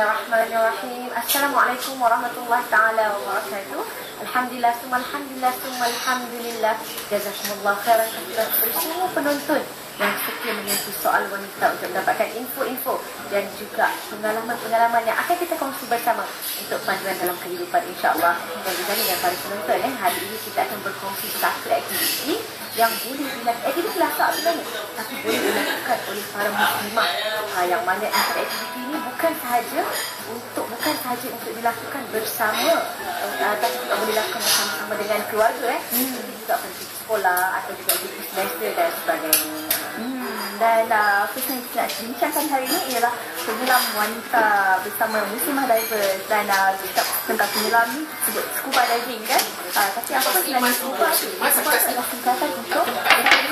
Bismillahirrahmanirrahim. Assalamualaikum warahmatullahi taala wabarakatuh. Alhamdulillah, alhamdulillah. Jazakumullah khairan kepada semua penonton yang setia mengikuti soal wanita untuk mendapatkan info-info dan juga pengalaman-pengalaman yang akan kita kongsi bersama untuk panduan dalam kehidupan, insya-Allah. Dan juga dengan para penonton, hari ini kita akan berkongsi satu aktiviti yang boleh dilakukan, aktiviti lasak sebenarnya, tapi boleh dilakukan oleh para muslimah, yang mana antara aktiviti ini bukan sahaja untuk dilakukan bersama, tapi juga boleh dilakukan bersama-sama dengan keluarga, juga pergi sekolah atau juga pergi semester dan sebagainya. Dan apa yang kita nak bincangkan hari ini ialah penyelam wanita bersama Muslimah Divers. Dan kita tentang penyelam ni sebut scuba diving kan, tapi apa sebenarnya scuba? Scuba adalah singkatan untuk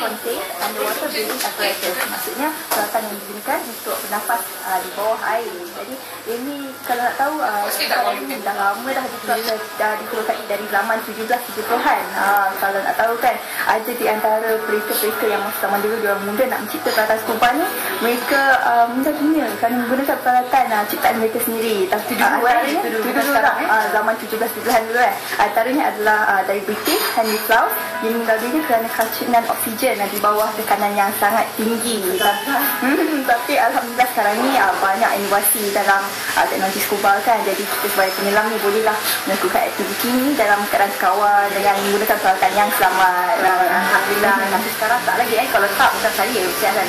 contain underwater breathing apparatus. Maksudnya peralatan yang digunakan untuk bernafas di bawah air. Jadi ini kalau nak tahu, scuba diving dah lama dah dikeluarkan dari zaman 1770-an. Kalau nak tahu kan, ada di antara pereka-pereka yang masa zaman dulu diorang muda nak mencipta peralatan scuba ni, mereka meninggal dunia kerana menggunakan peralatan ciptaan mereka sendiri. Tapi dulu zaman 1770-an dulu antaranya adalah dari British Henry Cloud yang meninggal dunia kerana keracunan oksigen di bawah tekanan yang sangat tinggi. Tapi alhamdulillah sekarang ni banyak inovasi dalam teknologi scuba kan. Jadi kita sebagai penyelam ni bolehlah melakukan aktiviti ni dalam keadaan kawal dengan menggunakan peralatan yang selamat. Alhamdulillah. Tapi sekarang tak lagi, kalau tak bukan saya bersiaran.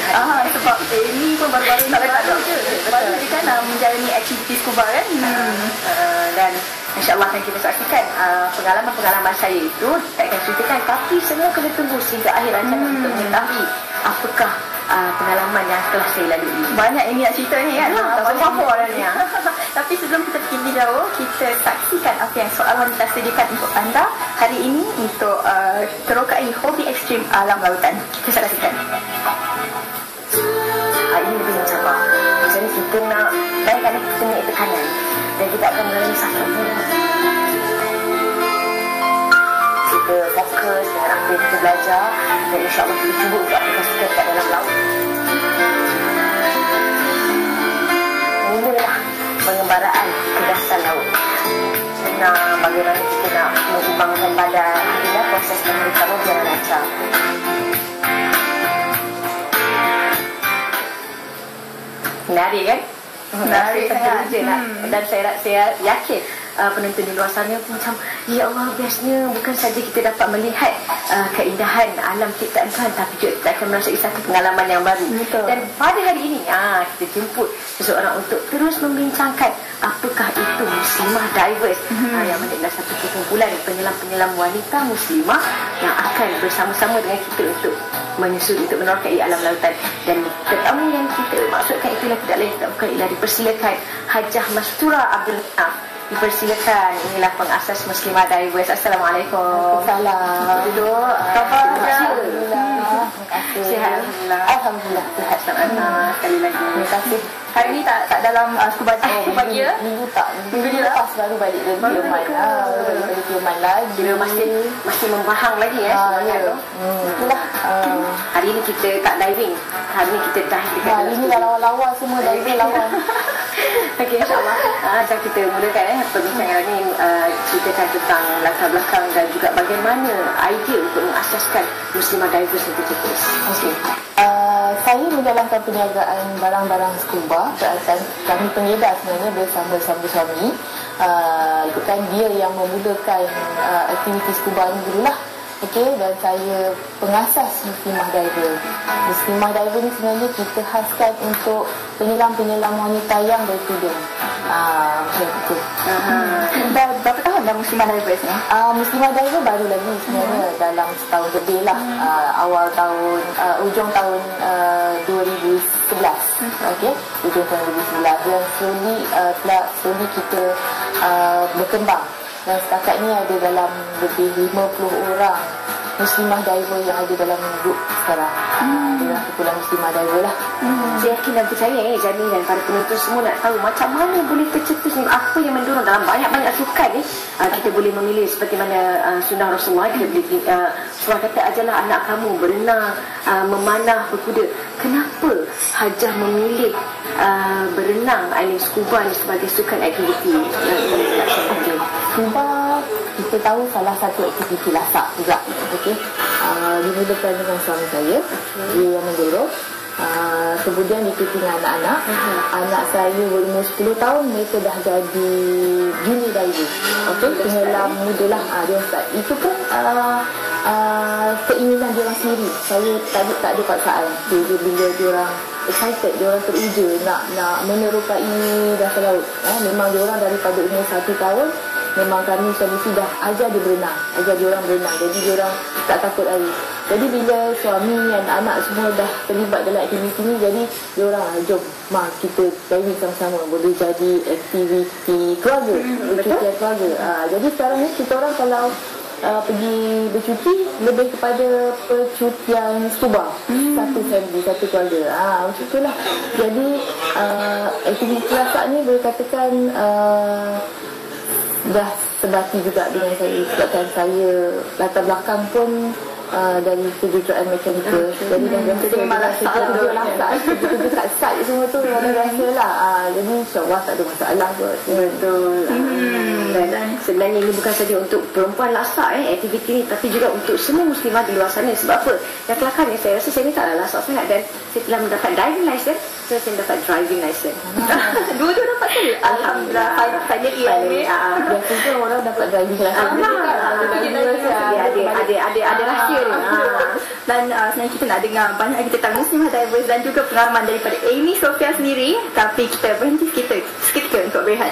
Sebab ini pun baru-baru ni baru je kan menjalani aktiviti scuba kan. Dan insya-Allah akan kita saksikan pengalaman-pengalaman saya itu, tak akan ceritakan, tapi semua kena tunggu sehingga akhir rancangan untuk mengetahui apakah pengalaman yang telah saya lalui. Banyak ini nak cerita ni kan. Apa orangnya. Tapi sebelum kita pergi lebih jauh, kita saksikan apa yang soal wanita sediakan untuk anda hari ini untuk terokai hobi ekstrim alam lautan. Kita saksikan. Ini lebih mencabar. Misalnya kita nak, kadang-kadang kita naik tekanan dan kita akan melalui satu kita fokus dengan apa yang kita belajar, dan insyaAllah kita cuba untuk aplikasikan kat dalam laut. Mulalah pengembaraan ke dasar laut. Bagaimana kita nak mengimbangkan badan, bila proses penerimaan berjalan lancar. Menarik kan? Menarik sangat. Dan saya yakin penonton di luar sana pun macam, ya Allah, bestnya bukan saja kita dapat melihat keindahan alam ciptaan Tuhan, tapi juga kita akan merasai satu pengalaman yang baru. Betul. Dan pada hari ini kita jemput seseorang untuk terus membincangkan apakah itu Muslimah Divers, yang mana adalah satu kumpulan penyelam-penyelam wanita muslimah yang akan bersama-sama dengan kita untuk menyusuri, untuk menerokai alam lautan. Dan tetamu yang kita maksudkan itulah tidak lain tidak bukan ialah dipersilakan Hajah Mastura Abdul Naaf. Dipersilakan, inilah pengasas Muslimah Divers. Assalamualaikum. Waalaikumsalam. Duduk. Khabar? Alhamdulillah. Sihat? Alhamdulillah. Sihat sama sekali lagi. Terima kasih. Hari ni tak dalam scuba pagi ya? Minggu tak. Minggu ni lepas baru balik dari Tioman. Baru balik dari Tioman lagi. Dia masih membahang lagi semangat tu. Itulah. Hari ni kita tak diving. Hari ni kita dive dekat. Hari ni dah lawan-lawan semua, diving lawan. Okey, insyaAllah macam kita mulakan perbincangan ni, ceritakan tentang latar belakang dan juga bagaimana idea untuk mengasaskan Muslimah Divers itu terus. Okey. Saya menjalankan perniagaan barang-barang scuba. Peralatan kami pengedar sebenarnya bersama suami. Bukan dia yang memulakan aktiviti scuba ni dululah. Okey, dan saya pengasas Muslimah Diver. Muslimah Diver ni sebenarnya kita khaskan untuk penyelam-penyelam wanita yang bertudung. Macam itu. Dah berapa tahun dah Muslimah Divers ni? Muslimah Diver baru lagi sebenarnya, dalam setahun lebih lah. Awal tahun, ujung tahun 2011. Okey, ujung tahun 2011. Dan slowly kita berkembang. Dan setakat ni ada dalam lebih 50 orang muslimah diver yang ada dalam grup sekarang. Itulah kumpulan muslimah diver lah. Saya yakin dan percaya Jani dan para penonton semua nak tahu macam mana boleh tercetus ni, apa yang mendorong dalam banyak-banyak sukan ni. Kita boleh memilih seperti mana sunnah Rasulullah, kita boleh Rasulullah kata ajarlah anak kamu berenang, memanah, berkuda. Kenapa Hajah memilih berenang, scuba ni sebagai sukan aktiviti? Okey, scuba kita tahu salah satu aktiviti lasak juga. Okey, dimulakan dengan suami saya, dia yang mendorong. Kemudian diikuti dengan anak-anak. Anak saya berumur 10 tahun, mereka dah jadi junior diver. Okey, penyelam muda lah. Dia start. Itu pun keinginan dia orang sendiri. Saya tak ada paksaan. Bila dia orang excited, dia orang teruja nak menerokai dasar laut. Memang dia orang daripada umur 1 tahun, memang kami suami dah ajar dia berenang, ajar dia orang berenang. Jadi dia orang tak takut air. Jadi bila suami dan anak semua dah terlibat dalam aktiviti ni, jadi dia orang jom kita diving sama-sama, boleh jadi aktiviti keluarga, bercuti keluarga. Jadi sekarang ni kita orang kalau pergi bercuti lebih kepada percutian scuba, satu family, satu keluarga. Macam itulah. Jadi aktiviti lasak ni boleh katakan dah sebati juga dengan saya, sebabkan saya latar belakang pun dari kejuruteraan mekanikal. Jadi dah biasa memang lasak kerja kat site semua tu dah biasa lah. Jadi insyaAllah tak ada masalah kot. Betul. Dan sebenarnya ini bukan saja untuk perempuan lasak aktiviti ni, tapi juga untuk semua muslimah di luar sana. Sebab apa? Yang kelakarnya saya rasa saya ni taklah lasak sangat, dan saya telah mendapat driving license. Saya mendapat driving license. Dua-dua dapat saya. Alhamdulillah. Finally. Biasanya orang dapat driving license. Ada rahsia ni. Dan sebenarnya kita nak dengar banyak lagi tentang muslimah divers dan juga pengalaman daripada Amy Sofia sendiri. Tapi kita berhenti seketika untuk berehat.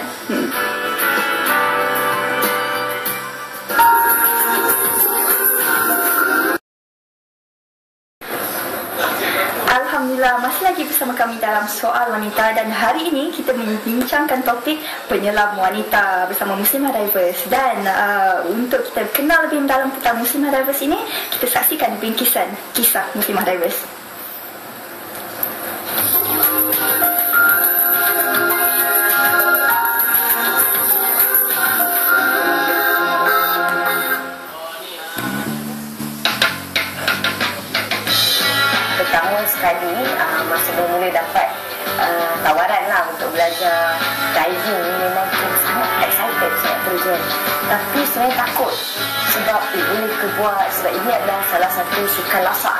Alhamdulillah, masih lagi bersama kami dalam Soal Wanita, dan hari ini kita membincangkan topik penyelam wanita bersama muslimah divers. Dan untuk kita kenal lebih mendalam tentang muslimah divers ini, kita saksikan bingkisan kisah muslimah divers. Pertama sekali masa bermula dapat tawaran lah untuk belajar diving ni, memang sangat excited, sangat terjun. Tapi sebenarnya takut sebab boleh ke buat, sebab ini adalah salah satu sukan lasak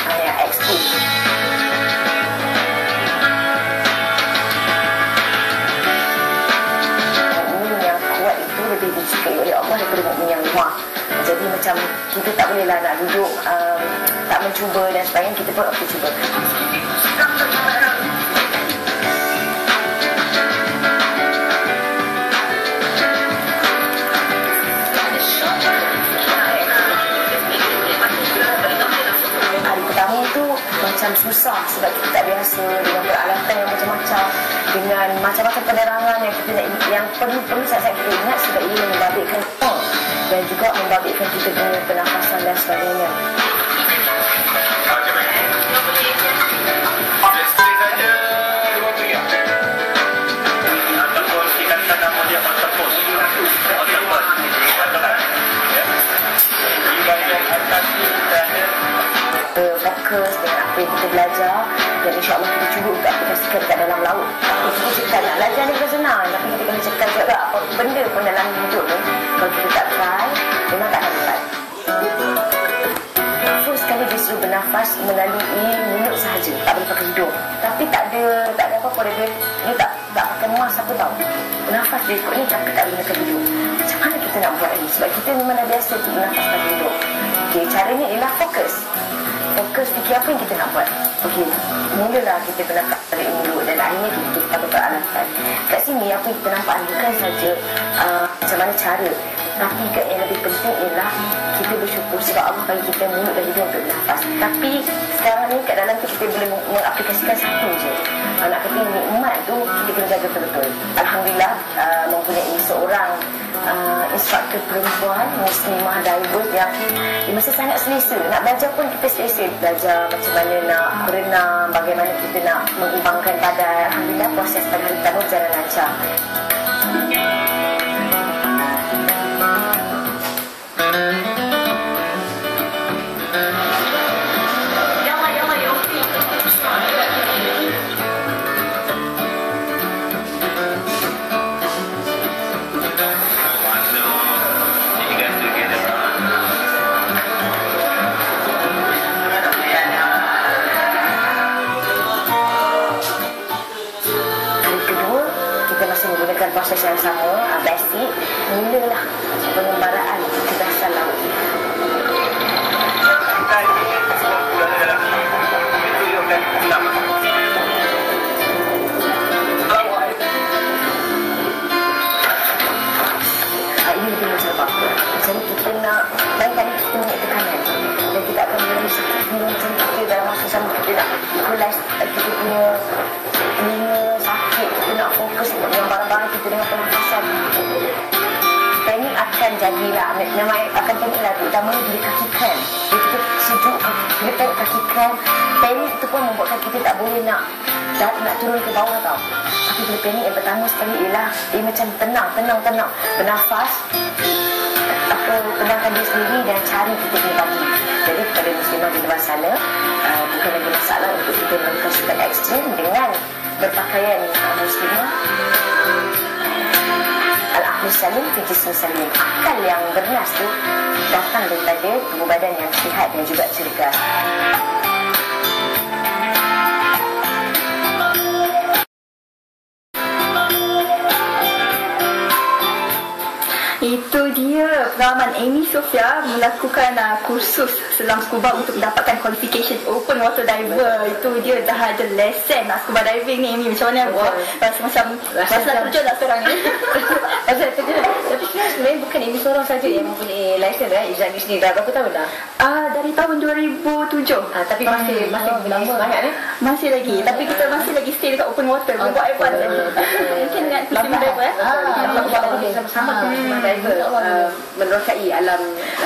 yang ekstrim. Mukmin yang kuat itu lebih disukai oleh Allah daripada mukmin yang lemah. Jadi macam kita tak bolehlah nak duduk tak mencuba dan sebagainya, kita pun okey cuba. Hari pertama tu macam susah sebab kita tak biasa dengan peralatan yang macam-macam, dengan macam-macam penerangan yang kita nak, yang perlu saat kita ingat sebab ia membabitkan kita dan juga membabitkan kita punya pernafasan dan sebagainya. Fokus dengan apa yang kita belajar, dan insyaAllah kita cuba untuk aplikasikan dekat dalam laut. Kita cakap nak belajar ni bukan senang, tapi kita kena cakap juga apa benda pun dalam hidup ni, kalau kita tak try memang tak dapat. First sekali justru bernafas melalui mulut sahaja, tak boleh pakai hidung. Tapi tak ada apa-apa, dia tak pakai mask apa tau. Bernafas dia ikut ni tapi tak boleh pakai hidung. Macam mana kita nak buat ni? Sebab kita memang dah biasa bernafas pakai hidung. Okay, caranya ialah fokus fikir apa yang kita nak buat. Okey, mulalah kita bernafas dari mulut dan akhirnya kita pakai peralatan. Kat sini apa yang kita nampak bukan saja macam mana cara Tapi yang lebih penting ialah kita bersyukur sebab Allah bagi kita mulut dan hidung untuk nafas. Tapi sekarang ni kat dalam tu kita boleh mengaplikasikan satu je. Nak kata nikmat tu kita kena jaga betul-betul. Alhamdulillah mempunyai seorang instruktor perempuan muslimah divers yang masih sangat selesa. Nak belajar pun kita selesa. Belajar macam mana nak berenang, bagaimana kita nak mengimbangkan badan. Alhamdulillah proses pada hari pertama berjalan lancar. Proses yang sama, basic, mulalah pengembaraan kebasan laut. Kita ini semua pulang dalam itu yang akan pulang. Ini lebih macam apa? Macam kita nak, lain kali kita naik tekanan dan kita akan menjadi seperti macam kita dalam masa sama kita nak equalize kita punya telinga sakit, kita nak fokus dengan barang-barang kita dengan pernafasan. Panik akan jadilah, memang akan paniklah, terutama bila kaki kram. Bila kita sejuk, bila panik kaki kram, panik itu pun membuatkan kita tak boleh nak turun ke bawah tau. Tapi bila panik yang pertama sekali ialah dia macam tenang, bernafas, tenangkan diri sendiri dan cari kita punya bagi. Jadi kepada muslimah di luar sana, bukan lagi masalah untuk kita melakukan sikap ekstrim dengan berpakaian muslimah. Al-aqlu salim fi jismi salim. Akal yang bernas tu datang daripada tubuh badan yang sihat dan juga cergas. Itu dia pengalaman Amy Sofia melakukan kursus selam scuba untuk mendapatkan qualification open water diver. Itu dia dah ada lesen nak scuba diving ni, Amy. Macam mana rasa macam terjun tak seorang ni? Rasa terjun. Tapi sebenarnya bukan Amy seorang saja yang mempunyai lesen Izzat ni sendiri. Dah berapa tahun dah? Dari tahun 2007. Tapi masih lama banyak ni. Masih lagi. Tapi kita masih lagi stay dekat open water. Buat advance lagi. Mungkin dengan muslim diver sama-sama menerokai alam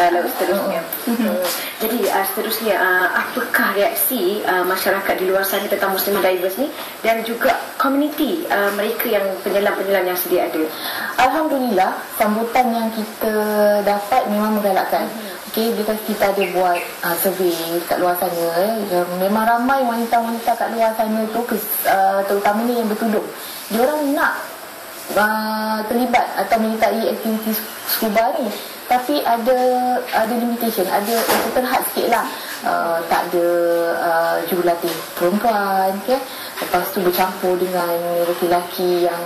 laut seterusnya. Jadi seterusnya, apakah reaksi masyarakat di luar sana tentang muslimah divers ni dan juga komuniti mereka yang penyelam-penyelam yang sedia ada? Alhamdulillah, sambutan yang kita dapat memang menggalakkan. Okey, bila kita ada buat survey kat luar sana, memang ramai wanita-wanita kat luar sana tu, terutamanya yang bertudung, diorang nak terlibat atau menyertai aktiviti scuba ni, tapi ada limitation, ada terhad sikit lah. Tak ada jurulatih perempuan, okay? Lepas tu bercampur dengan lelaki-lelaki yang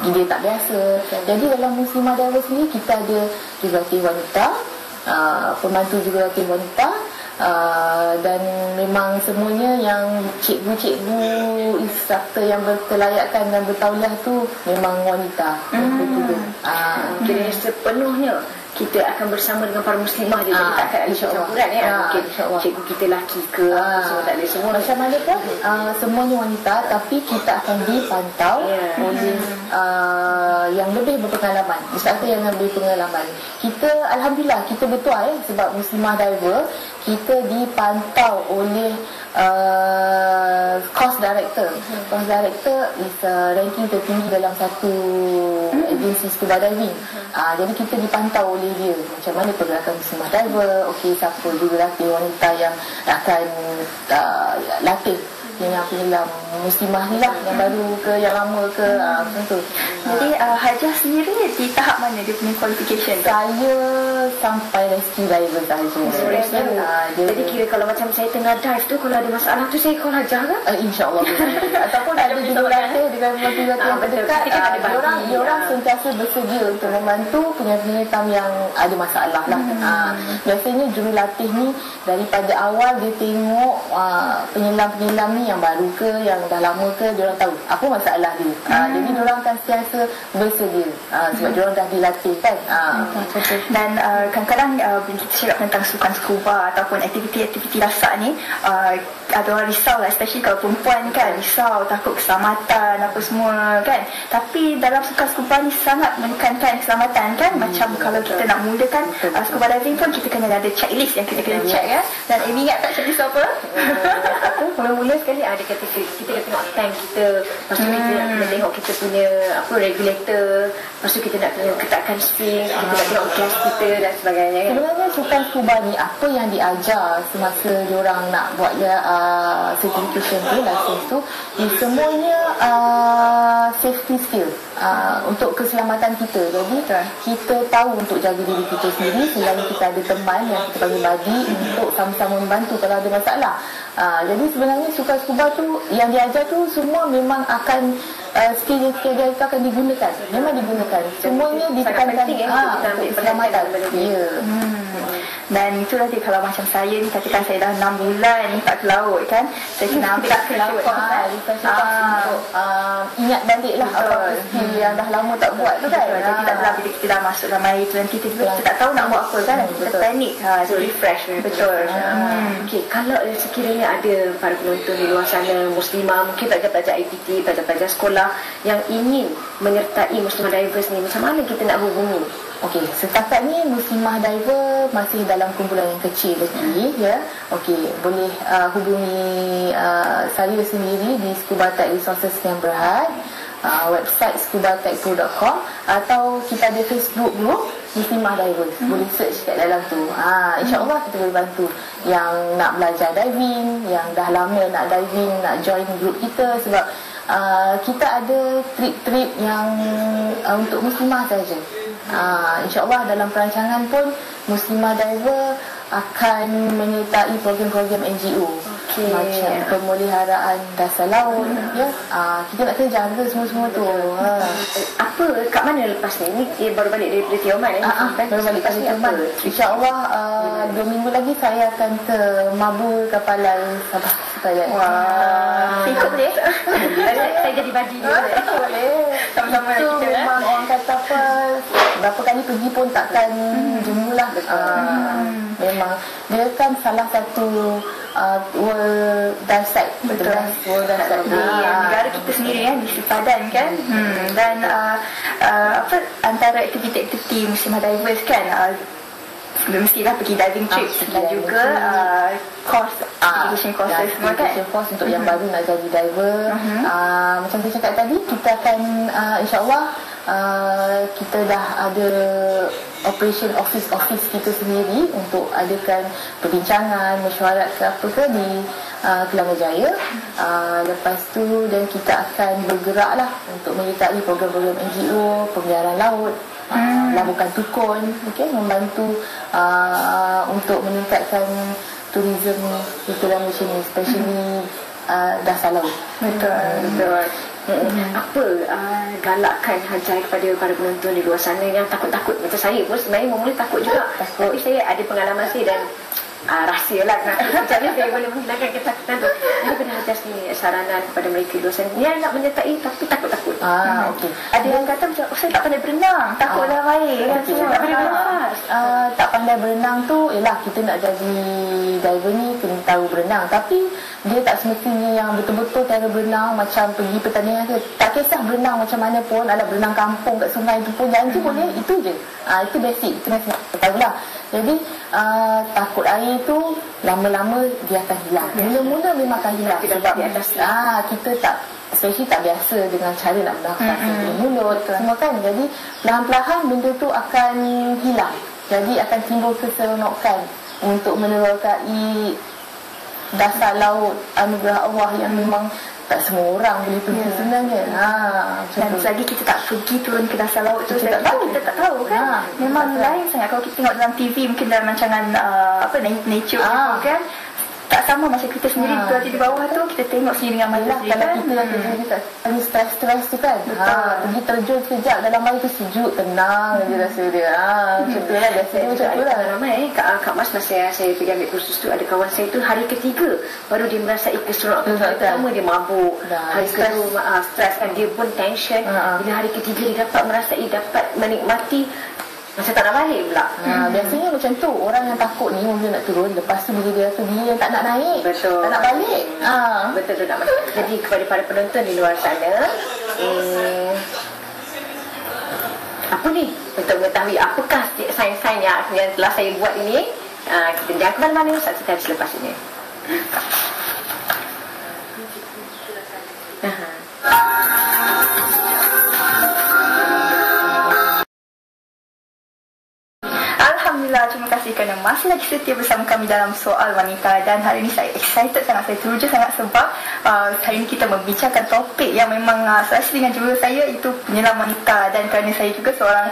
dia tak biasa. Jadi dalam muslimah divers ni kita ada jurulatih wanita, pembantu jurulatih wanita, dan memang semuanya yang cikgu-cikgu instruktor yang berkelayakan dan bertauliah tu memang wanita. Kira sepenuhnya kita akan bersama dengan para muslimah je. Jadi takkan ada campuran mungkin cikgu kita lelaki ke semua tak ada, semua macam mana pun semuanya wanita, tapi kita akan dipantau oleh yang lebih berpengalaman, instruktor yang lebih berpengalaman. Kita alhamdulillah kita betul sebab muslimah diver kita dipantau oleh course director. Course director is ranking tertinggi dalam satu agensi scuba diving. Jadi kita dipantau oleh dia macam mana pergerakan muslimah diver, okey siapa juga latih wanita yang akan latih yang penyelam muslimah ni lah, yang baru ke yang lama ke, macam tu. Jadi Hajah sendiri di tahap mana dia punya qualification? Saya sampai rescue diver sahaja. Jadi kira kalau macam saya tengah dive tu, kalau ada masalah tu saya call Hajah ke? InsyaAllah. Ataupun ada jurulatih dengan pembantu-pembantu yang terdekat, diorang sentiasa bersedia untuk membantu penyelam yang ada masalah lah. Biasanya jurulatih ni daripada awal dia tengok penyelam-penyelam ni yang baru ke, yang dah lama ke, diorang tahu apa masalah dia. Jadi diorang akan sentiasa bersedia sebab diorang dah dilatih kan. Dan kadang-kadang bila kita cakap tentang sukan scuba ataupun aktiviti-aktiviti rasak ni, ada orang risau lah, especially kalau perempuan kan, risau takut keselamatan apa semua kan. Tapi dalam sukan scuba ni sangat menekankan keselamatan kan. Macam kalau kita nak mulakan scuba diving pun kita kena ada checklist yang kita kena check ya. Dan Amy ingat tak checklist apa? Mula-mula sekali ada kata kita kena tengok tank kita, lepas tu kita nak kena tengok kita punya regulator, lepas tu kita nak kena ketatkan spring, kita nak tengok gas kita dan sebagainya kan. Sebenarnya sukan scuba ni apa yang diajar semasa diorang nak buat certification tu, license tu, semuanya safety skill untuk keselamatan kita. Jadi kita tahu untuk jaga diri kita sendiri, selain kita ada teman yang kita panggil buddy untuk sama-sama membantu kalau ada masalah. Jadi sebenarnya sukan scuba tu yang diajar tu semua memang akan skill dia akan digunakan, memang digunakan, semuanya ditekankan untuk keselamatan. Dan itulah dia, kalau macam saya ni, katakan saya dah 6 bulan tak ke laut kan, saya kena ambil ke laut untuk ingat balik lah apa skill yang dah lama tak buat tu kan. Jadi tak adalah bila kita dah masuk dalam air tu, nanti kita tak tahu nak buat apa kan, kita panik. So refresh. Betul. Okay, kalau sekiranya ada para penonton di luar sana, muslimah, mungkin pelajar-pelajar IPT, pelajar-pelajar sekolah yang ingin menyertai Muslimah Divers ni, macam mana kita nak hubungi? Okey, setakat ni Muslimah Diver masih dalam kumpulan yang kecil lagi ya. Okey, boleh hubungi saya sendiri di Scuba Tech Resources Sdn Bhd, website scubatechpro.com, atau kita ada Facebook group Muslimah Divers. Boleh search kat dalam tu. InsyaAllah kita boleh bantu yang nak belajar diving, yang dah lama nak diving, nak join group kita, sebab kita ada trip-trip yang untuk muslimah saja. InsyaAllah dalam perancangan pun Muslimah Diver akan menyertai program-program NGO macam pemeliharaan dasar laut ya. Kita nak kena jaga semua-semua tu. Apa kat mana lepas ni? Dia baru balik dari Tioman baru balik dari Tioman. InsyaAllah 2 minggu lagi saya akan ke Mabur Kapalan Sabah. Ikut boleh? Saya jadi badi dia. Boleh. Sama-sama kita memang orang kata apa, berapa kali pergi pun takkan jemulah. Memang dia kan salah satu world dive site. Betul. World dive site di negara kita sendiri kan, di Sepadan kan. Dan antara aktiviti-aktiviti Muslimah Divers kan, mestilah pergi diving trip dan juga course, education courses semua kan. Education course untuk yang baru nak jadi diver. Macam saya cakap tadi, kita akan insyaAllah kita dah ada operation office kita sendiri untuk adakan perbincangan, mesyuarat ke apa ke di Kelangajaya. Lepas tu dan kita akan bergeraklah untuk menyertai program-program NGO, pemeliharaan laut, labukan tukun, membantu untuk meningkatkan turism kita dalam Malaysia ni, especially dasar laut. Betul. Apa galakkan Hajai kepada para penonton di luar sana yang takut-takut macam saya pun sebenarnya mula takut juga. Tapi saya ada pengalaman saya dan rahsialah macam mana saya boleh menghilangkan ketakutan tu. Jadi pada Hajai ni saranan kepada mereka di luar sana yang nak menyertai tapi takut-takut. Okey. Ada yang kata macam saya tak pandai berenang, takut dalam air kan, semua tak pandai berenang. Tak pandai berenang tu ialah kita nak jadi diver ni kena tahu berenang, tapi dia tak semestinya yang betul-betul cara berenang macam pergi pertandingan ke. Tak kisah berenang macam mana pun, ada berenang kampung kat sungai tu pun janji boleh, itu je. Itu basic, itu mesti tahulah. Jadi takut air tu lama-lama dia akan hilang. Mula-mula memang akan hilang sebab kita tak, especially tak biasa dengan cara nak bernafas di mulut semua kan. Jadi perlahan-lahan benda tu akan hilang. Jadi akan timbul keseronokan untuk menerokai dasar laut anugerah Allah yang memang tak semua orang boleh pergi sebenarnya. Dan selagi kita tak pergi turun ke dasar laut tu, kita tak tahu kan. Memang lain sangat. Kalau kita tengok dalam TV, mungkin dalam rancangan nature kan, tak sama macam kita sendiri berada di bawah tu, kita tengok sendiri dengan mata sendiri Kalau kan. kita lagi tak ada stres tu kan, pergi terjun sekejap dalam air tu sejuk, tenang je rasa dia. Macam tu lah, biasanya macam tu lah. Ramai Kak Mas, masa saya pergi ambil kursus tu, ada kawan saya tu hari ketiga baru dia merasai keserokan. Hari pertama dia mabuk, hari kedua stres kan, dia pun tension. Bila hari ketiga dia dapat merasai, dapat menikmati, masa tak nak balik pula. Biasanya macam tu, orang yang takut ni mula nak turun, lepas tu bila dia rasa dia yang tak nak naik, Betul. tak nak balik. Betul tu nak masuk. Jadi kepada para penonton di luar sana, apa ni, untuk mengetahui apakah sains-sains yang telah saya buat ini, kita jangan ke mana-mana, saksikan selepas ini. Alhamdulillah, terima kasih kerana masih lagi setia bersama kami dalam Soal Wanita. Dan hari ini saya excited sangat, saya teruja sangat sebab hari ini kita membincangkan topik yang memang sesuai dengan jiwa saya, iaitu penyelam wanita. Dan kerana saya juga seorang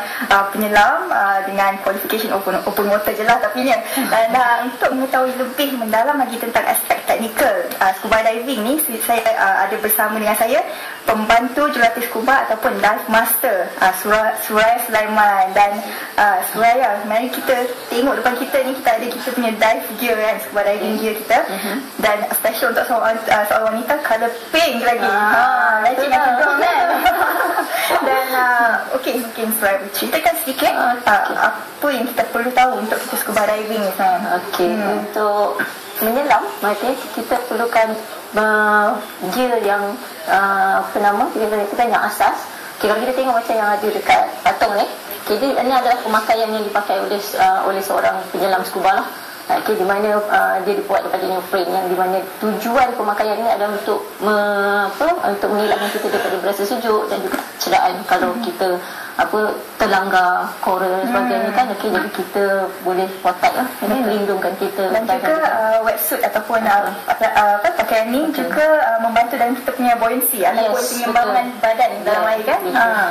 penyelam dengan qualification open water je lah tapi ni. Dan untuk mengetahui lebih mendalam lagi tentang aspek teknikal scuba diving ni, saya ada bersama dengan saya pembantu jurulatih scuba ataupun dive master Suraya Sulaiman. Dan Suraya, mari kita tengok depan kita ni, kita punya dive gear kan, scuba diving gear kita. Dan special untuk soal wanita, color pink lagi. Lagi nak tudung kan. Dan okey, mungkin Suraya ceritakan sedikit apa yang kita perlu tahu untuk kita scuba diving ni. Okey, untuk menyelam maka kita perlukan gear yang kita yang asas. Okay, kalau kita tengok macam yang ada dekat patung ni, jadi ini adalah pemakaian yang dipakai oleh seorang penyelam scuba lah. Okay, di mana dia dibuat daripada neoprene, yang di mana tujuan pemakaian ini adalah untuk untuk mengelakkan kita daripada berasa sejuk dan juga cederaan kalau kita terlanggar coral dan sebagainya kan. Okay, jadi kita boleh protect lah, melindungkan kita. Dan juga wetsuit ataupun pakaian ni juga membantu dalam kita punya buoyancy ataupun penyembangan badan dalam air kan.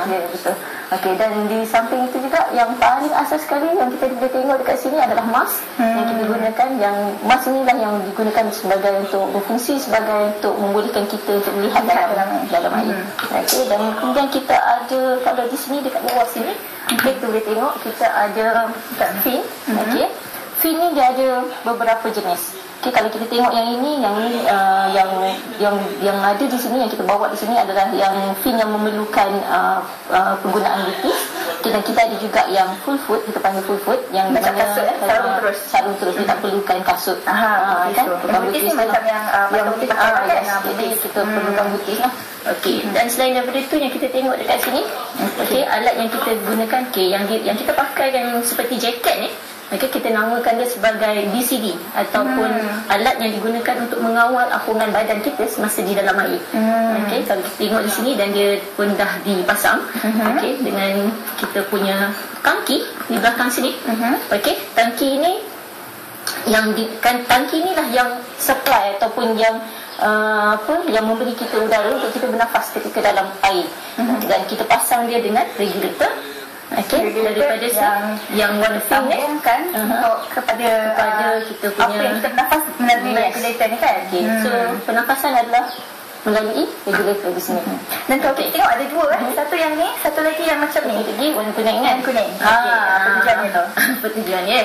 Betul. Okey, dan di samping itu juga yang paling asas sekali yang kita boleh tengok dekat sini adalah mask yang kita gunakan. Yang mask inilah yang digunakan sebagai untuk berfungsi sebagai untuk membolehkan kita untuk melihat dalam air. Okey, dan kemudian kita ada, kalau di sini dekat bawah sini kita boleh tengok kita ada fin. Okey, fin ni dia ada beberapa jenis. Okay, kalau kita tengok yang ini, yang ada di sini, yang kita bawa di sini adalah yang fin yang memerlukan penggunaan butis. Okay, dan kita ada juga yang full foot, kita panggil full foot, yang macam kasut, sarung terus, dia tak perlukan kasut. Kan? Butis ni macam yang butis pakai kan. Jadi kita perlukan butis lah. Okey, dan selain daripada itu yang kita tengok dekat sini, okey, alat yang kita gunakan, yang kita pakai yang seperti jaket ni, okay, kita namakan dia sebagai BCD ataupun alat yang digunakan untuk mengawal apungan badan kita semasa di dalam air. Okey, kalau kita tengok di sini dan dia pun dah dipasang, okey, dengan kita punya tangki di belakang sini. Okey, tangki ini tangki inilah yang supply ataupun yang yang memberi kita udara untuk kita bernafas ketika dalam air. Dan kita pasang dia dengan regulator. Okey, daripada yang warna pink ni kan kepada kita punya apa yang kita bernafas melalui regulator ni kan. Okey, so pernafasan adalah melalui regulator di sini. Dan kalau kita tengok ada dua kan, satu yang ni, satu lagi yang macam ni. Lagi warna kuning kan? Kuning. Apa tujuannya tu? Apa tujuannya?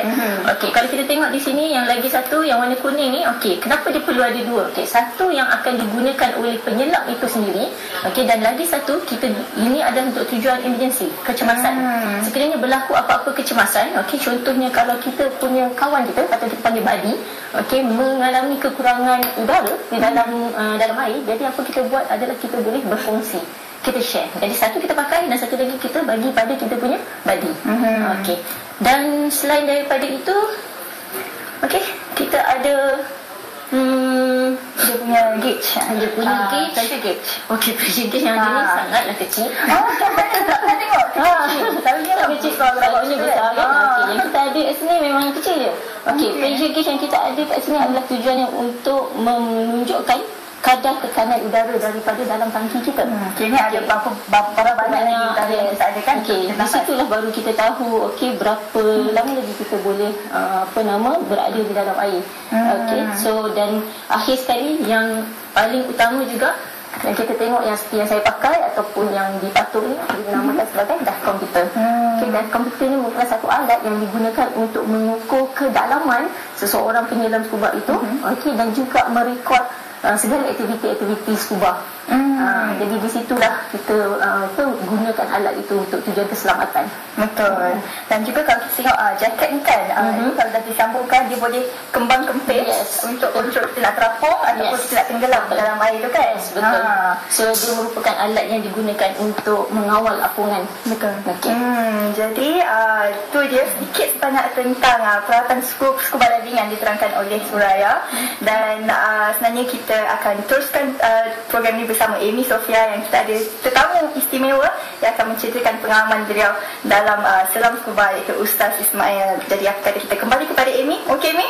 Okey, kalau kita tengok di sini yang lagi satu yang warna kuning ni, okey, kenapa dia perlu ada dua? Okey, satu yang akan digunakan oleh penyelam itu sendiri. Okey, dan lagi satu ini adalah untuk tujuan emergency, kecemasan. Sekiranya berlaku apa-apa kecemasan, okey, contohnya kalau kita punya kawan kita atau kita panggil buddy, okey, mengalami kekurangan udara di dalam air, jadi apa kita buat adalah kita boleh berfungsi, kita share. Jadi satu kita pakai dan satu lagi kita bagi pada kita punya buddy. Okey, dan selain daripada itu, okey, kita ada dia punya gauge. Dia punya gauge. Pressure gauge. Okey, pressure gauge yang ada ni sangatlah kecil. Tak tengok. Selalunya kecil, selalunya besar kan. Okey, yang kita ada kat sini memang kecil je. Okey, pressure gauge yang kita ada kat sini adalah tujuannya untuk menunjukkan kadar tekanan udara daripada dalam tangki kita. Kini ada berapa banyak lagi udara yang kita ada kan? Okey, di situlah baru kita tahu berapa lama lagi kita boleh berada di dalam air. Okey, so dan akhir sekali yang paling utama juga yang kita tengok yang seperti yang saya pakai ataupun yang dipatung ni dinamakan sebagai dive computer. Okay, dive computer ni merupakan satu alat yang digunakan untuk mengukur kedalaman seseorang penyelam scuba itu. Okey, dan juga merekod segala aktiviti-aktiviti scuba. Jadi di situlah kita gunakan alat itu untuk tujuan keselamatan. Betul. Dan juga kalau kita tengok jaket ni kan, ini kalau dah disambungkan dia boleh kembang-kempis untuk kita nak terapung ataupun kita nak tenggelam dalam air tu kan. Betul. So dia merupakan alat yang digunakan untuk mengawal apungan. Betul. Okay. Jadi tu dia sedikit banyak tentang peralatan scuba diving yang diterangkan oleh Suraya. Dan sebenarnya kita akan teruskan program ini bersama Amy Sofia yang kita ada tetamu istimewa yang akan menceritakan pengalaman beliau dalam selam scuba, iaitu Ustaz Ismail. Jadi kita kembali kepada Amy. Okey Amy?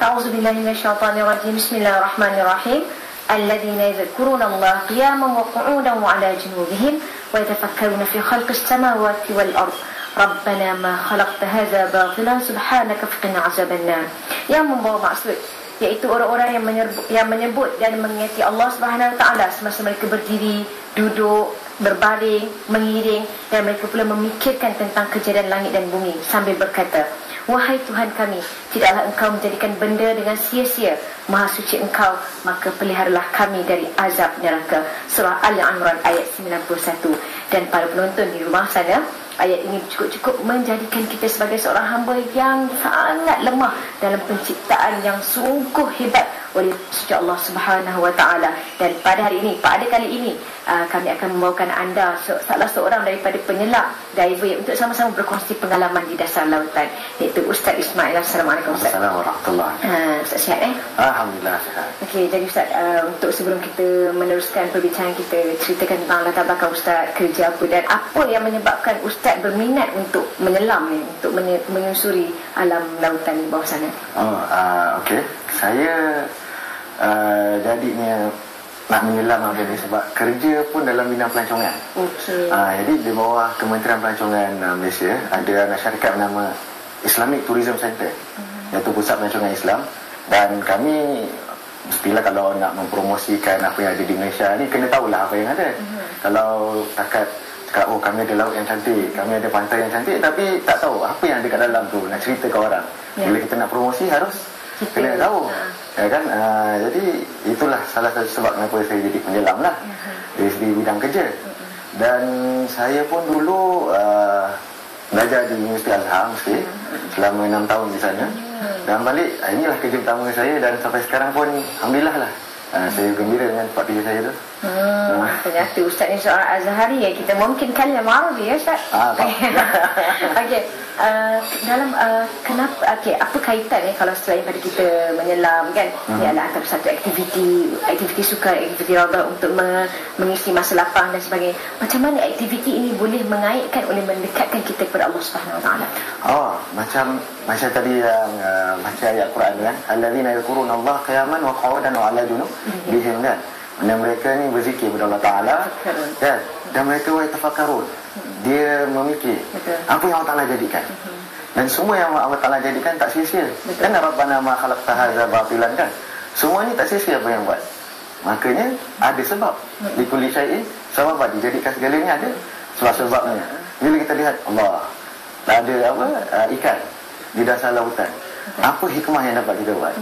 أعوذ بالله من الشيطان الرجيم بسم الله الرحمن الرحيم الذين يذكرون الله قياما وقعودا وعلى جنوبهم ويتفكرون في خلق السماوات والأرض ربنا ما خلقت هذا باطلا سبحانك فقنا عذاب النار. Yang membawa maksud iaitu orang-orang yang menyebut dan mengingati Allah Subhanahu Wa Taala semasa mereka berdiri, duduk, berbaring, mengiring, dan mereka pula memikirkan tentang kejadian langit dan bumi sambil berkata, wahai Tuhan kami, tidaklah Engkau menjadikan benda dengan sia-sia. Maha suci Engkau, maka peliharalah kami dari azab neraka. Surah Al-Imran ayat 91. Dan para penonton di rumah sana, ayat ini cukup-cukup menjadikan kita sebagai seorang hamba yang sangat lemah dalam penciptaan yang sungguh hebat oleh suci Allah Subhanahu Wa Taala. Dan pada hari ini, pada kali ini, kami akan membawakan anda salah seorang daripada penyelam diver untuk sama-sama berkongsi pengalaman di dasar lautan, iaitu Ustaz Ismail. Assalamualaikum Ustaz. Assalamualaikum warahmatullahi. Ustaz sihat Alhamdulillah sihat. Okey, jadi Ustaz, untuk sebelum kita meneruskan perbincangan kita, ceritakan tentang latar belakang Ustaz, kerja apa dan apa yang menyebabkan Ustaz berminat untuk menyelam ni, untuk menyusuri alam lautan di bawah sana. Okey, saya jadinya nak menyelam apa ni sebab kerja pun dalam bidang pelancongan. Okey. Jadi di bawah Kementerian Pelancongan Malaysia ada syarikat bernama Islamic Tourism Center, iaitu pusat pelancongan Islam. Dan kami mestilah kalau nak mempromosikan apa yang ada di Malaysia ni, kena tahulah apa yang ada. Kalau takat cakap, oh kami ada laut yang cantik, kami ada pantai yang cantik, tapi tak tahu apa yang ada kat dalam tu, nak cerita ke orang. Bila kita nak promosi harus kena tahu, ya kan? Jadi itulah salah satu sebab kenapa saya jadi penyelam lah, dari segi bidang kerja. Dan saya pun dulu belajar di Universiti Azhar Mesir selama 6 tahun di sana. Dan balik, inilah kerja pertama saya, dan sampai sekarang pun alhamdulillah lah, saya gembira dengan tempat kerja saya tu. Ternyata Ustaz ni seorang Azhari ya. Kita mungkin kalam Arabi ya Ustaz. Okey. Dalam kenapa, apa kaitan kalau selain pada kita menyelam kan, dia adalah antara satu aktiviti sukan, aktiviti raga untuk mengisi masa lapang dan sebagainya. Macam mana aktiviti ini boleh mengaitkan, boleh mendekatkan kita kepada Allah Subhanahu Wa Taala? Macam tadi yang baca ayat Quran kan, allazina yadhkuruna Allah qiyaman wa qu'udan wa 'ala junubihim kan. Dan mereka ni berzikir kepada Allah Ta'ala kan? Dan mereka yatafakkarun, dia memikir apa yang Allah Ta'ala jadikan. Dan semua yang Allah Ta'ala jadikan tak sia-sia. Kan Rabbana ma khalaqta hadza batilan kan. Semua ni tak sia-sia apa yang buat. Makanya ada sebab. Di kulli syai'in sabab, dijadikan segalanya ada sebab-sebabnya. Bila kita lihat Allah, ada ikan di dasar lautan, apa hikmah yang dapat kita buat?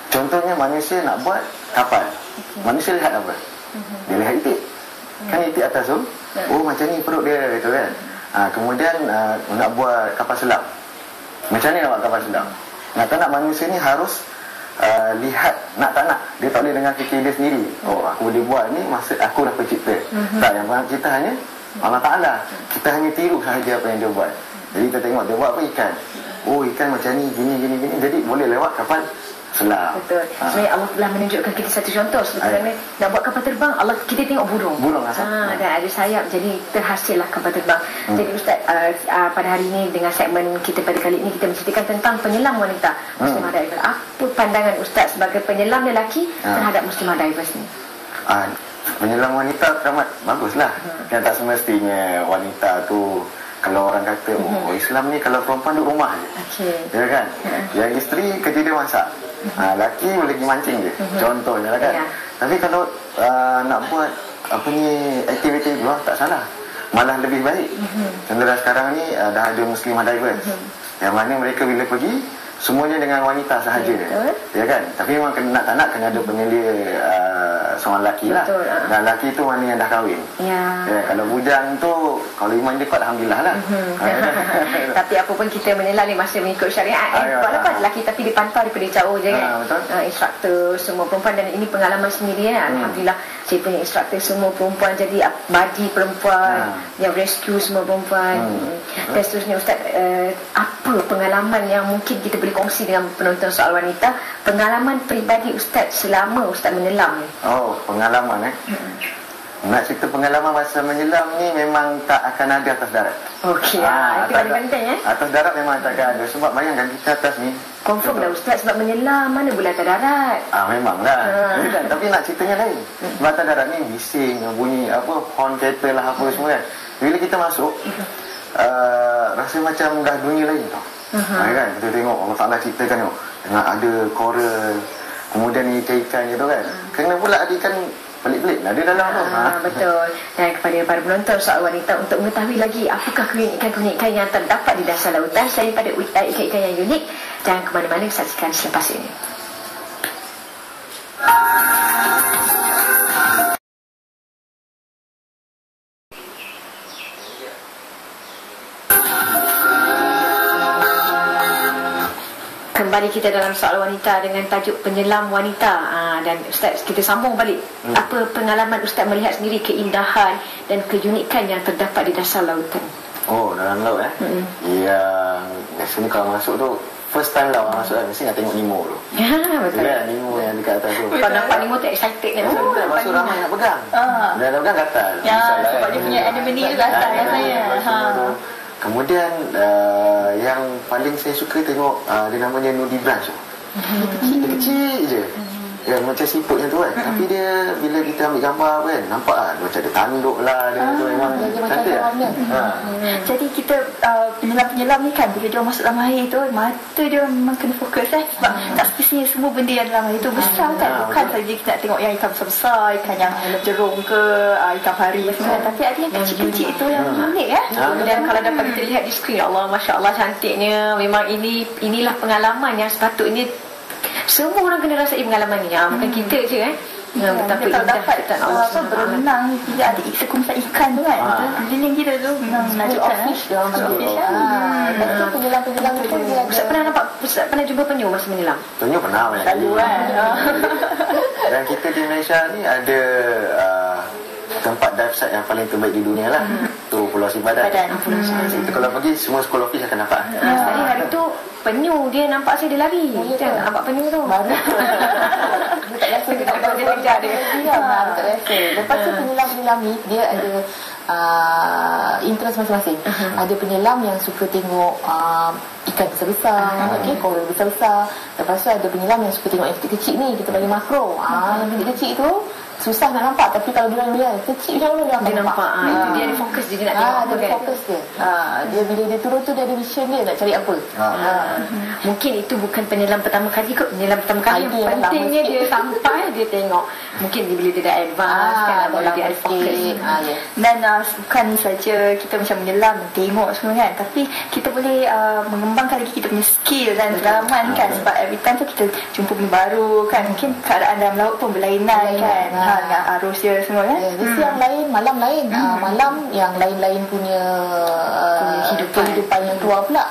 Contohnya manusia nak buat kapal, manusia lihat apa? Dia lihat itik. Kan itik atas tu, oh macam ni perut dia gitu kan. Kemudian nak buat kapal selam, macam ni nak buat kapal selam. Nak tak nak manusia ni harus lihat, nak tak nak dia tak boleh dengan fikir dia sendiri. Oh aku boleh buat ni, maksud aku dah pencipta. Tak, yang kita hanya Allah Ta'ala, kita hanya tiru sahaja apa yang dia buat. Jadi kita tengok dia buat apa, ikan. Oh ikan macam ni, gini. Jadi boleh lewat kapal Selam. Betul. Sebenarnya Allah telah menunjukkan kita satu contoh. Sebenarnya nak buat kapal terbang, Allah kita tengok burung. Burung asal. Dan ada sayap, jadi terhasillah kapal terbang. Jadi Ustaz, pada hari ini dengan segmen kita pada kali ini kita menceritakan tentang penyelam wanita Muslimah Divers. Apa pandangan Ustaz sebagai penyelam lelaki terhadap Muslimah Divers ni? Penyelam wanita teramat baguslah. Kan tak semestinya wanita tu, kalau orang kata Islam ni kalau perempuan duduk rumah je, ya kan, yang isteri kerja dia masak, laki boleh pergi mancing je, contohnya lah kan. Tapi kalau nak buat apa ni aktiviti luar tak salah, malah lebih baik. Contohnya sekarang ni dah ada Muslimah Divers yang mana mereka bila pergi semuanya dengan wanita sahaja, ya kan. Tapi memang nak tak nak kena ada penyelia seorang lelaki lah. Dan lelaki tu mana yang dah kahwin. Ya, kalau bujang tu kalau iman dia kuat, alhamdulillah lah. Tapi apa pun kita menyelam ni masih mengikut syariat. Walaupun lelaki tapi dipantau daripada jauh je kan. Instruktor semua perempuan, dan ini pengalaman sendiri kan. Alhamdulillah saya punya instruktor semua perempuan, jadi badi perempuan, yang rescue semua perempuan. Dan seterusnya Ustaz, apa pengalaman yang mungkin kita boleh kongsi dengan penonton soal wanita, pengalaman peribadi Ustaz selama Ustaz menyelam ni? Pengalaman nak cerita pengalaman masa menyelam ni memang tak akan ada atas darat. Okey, itu paling penting Atas darat memang tak akan ada. Sebab bayangkan kita atas ni confirm dah Ustaz, sebab menyelam mana boleh atas darat. Memanglah. Tapi nak ceritanya lain. Sebab atas darat ni bising, bunyi apa, horn kereta lah apa semua kan. Bila kita masuk rasa macam dah dunia lain tau. Kan kita tengok Allah Ta'ala ciptakan tengok, ada coral, kemudian ikan-ikan gitu kan. Kena pula ada ikan pelik-pelik ada dalam tu. Betul. Dan kepada para penonton soal wanita, untuk mengetahui lagi apakah keunikan-keunikan yang terdapat di dasar lautan selain pada ikan-ikan yang unik, jangan ke mana-mana, saksikan selepas ini. Kembali kita dalam soal wanita dengan tajuk penyelam wanita. Dan Ustaz, kita sambung balik. Apa pengalaman Ustaz melihat sendiri keindahan dan keunikan yang terdapat di dasar lautan? Dalam laut yang biasanya kalau masuk tu first time lah orang masuk mesti nak tengok Nemo tu. Betul. Nemo yang dekat atas tu. Kalau nampak Nemo tu excited kan? Masuk ramai nak pegang. Dan nak pegang gatal. Sebab dia punya anemone tu gatal rasanya. Kemudian yang paling saya suka tengok dia namanya nudibranch tu. Dia kecil je. Ya, macam siput yang tu kan. Tapi dia bila kita ambil gambar kan, nampak macam ada tanduk lah dia tu, memang cantik lah. Jadi kita penyelam-penyelam ni kan, bila dia masuk dalam air tu, mata dia memang kena fokus sebab tak semestinya semua benda yang dalam air tu besar kan. Bukan saja kita nak tengok yang ikan besar-besar, ikan yang jerung ke, ikan pari semua, tapi ada yang kecil-kecil itu yang unik Dan kalau dapat kita lihat di skrin, Allah, Masya Allah cantiknya. Memang inilah pengalaman yang sepatutnya semua orang kena rasai pengalaman ni. Bukan kita je kan. Betapa kalau dapat berenang, dia ada sekumpulan ikan tu kan, keliling kita tu memang najib fish dia orang panggil. Tapi penyelam-penyelam tu Ustaz pernah jumpa penyu masa menyelam? Penyu pernah banyak kali. Dan kita di Malaysia ni ada tempat dive site yang paling terbaik di dunia lah. Tu Pulau Sipadan. Itu kalau pergi semua school of fish akan dapat. Hari tu penyu dia nampak saya dia lari. Nampak penyu tu. tak rasa dia tak kejar dia. Tak rasa. Lepas tu penyelam-penyelam ni dia ada interest masing-masing. Ada penyelam yang suka tengok ikan besar-besar, coral besar-besar. Lepas tu ada penyelam yang suka tengok yang kecil-kecil ni, kita panggil makro. Yang kecil-kecil tu susah nak nampak, tapi kalau dia lihat kecil macam mana dia nampak. Itu dia ada fokus dia nak tengok apa kan. Fokus dia. Dia bila dia turun tu dia ada vision dia nak cari apa. Mungkin itu bukan penyelam pertama kali kot. Penyelam pertama kali yang pentingnya dia sampai dia tengok. Mungkin bila dia dah advance kan, baru dia ada fokus. Dan bukan saja kita macam menyelam tengok semua kan, tapi kita boleh mengembangkan lagi kita punya skill dan pengalaman kan. Sebab every time tu kita jumpa benda baru kan. Mungkin keadaan dalam laut pun berlainan kan. Dengan arus dia semua kan. Jadi yang lain, malam lain. Malam yang lain-lain punya kehidupan yang keluar pula.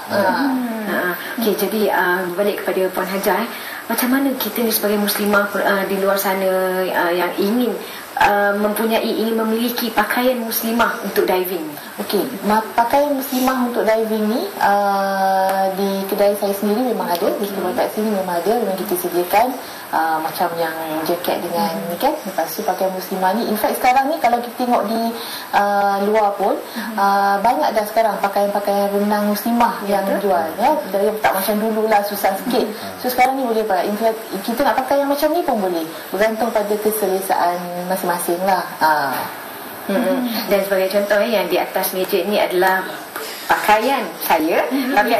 Okey, jadi balik kepada Puan Hajar, macam mana kita ni sebagai muslimah di luar sana yang ingin ingin memiliki pakaian muslimah untuk diving? Okey, pakaian muslimah untuk diving ni di kedai saya sendiri memang ada, di seluruh taksi ni memang ada, memang kita sediakan macam yang jaket dengan ni kan. Lepas tu pakaian muslimah ni, in fact sekarang ni kalau kita tengok di luar pun banyak dah sekarang pakaian-pakaian renang muslimah yang jual ya. Dari tak macam dulu lah, susah sikit. So sekarang ni boleh pakai. In fact kita nak pakai yang macam ni pun boleh, bergantung pada keselesaan masing-masing lah. Dan sebagai contoh yang di atas meja ni adalah pakaian saya, tapi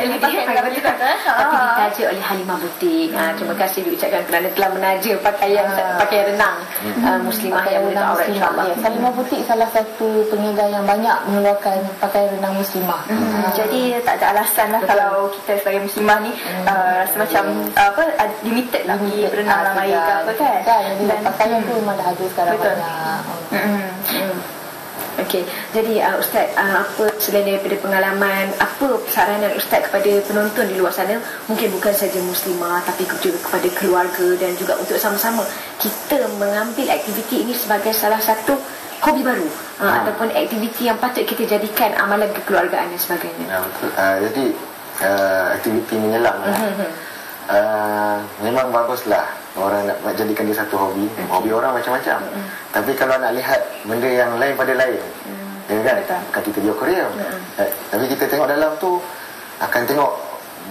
ditaja oleh Halimah Butik. Terima kasih diucapkan kerana telah menaja pakaian renang muslimah yang boleh aurat, insyaAllah. Halimah Butik salah satu peniaga yang banyak mengeluarkan pakaian renang muslimah. Jadi tak ada alasan lah kalau kita sebagai muslimah ni rasa macam limited lah pergi berenang dalam air ke apa kan. Dan pakaian tu memang dah ada sekarang banyak. Okey, jadi Ustaz, apa selain daripada pengalaman, apa saranan Ustaz kepada penonton di luar sana, mungkin bukan saja muslimah tapi juga kepada keluarga dan juga untuk sama-sama kita mengambil aktiviti ini sebagai salah satu hobi baru ataupun aktiviti yang patut kita jadikan amalan kekeluargaan dan sebagainya. Betul. Jadi aktiviti menyelam memang baguslah orang nak jadikan dia satu hobi. Hobi orang macam-macam. Tapi kalau nak lihat benda yang lain pada lain, ya kan? Bukan kita di akuarium. Tapi kita tengok dalam tu akan tengok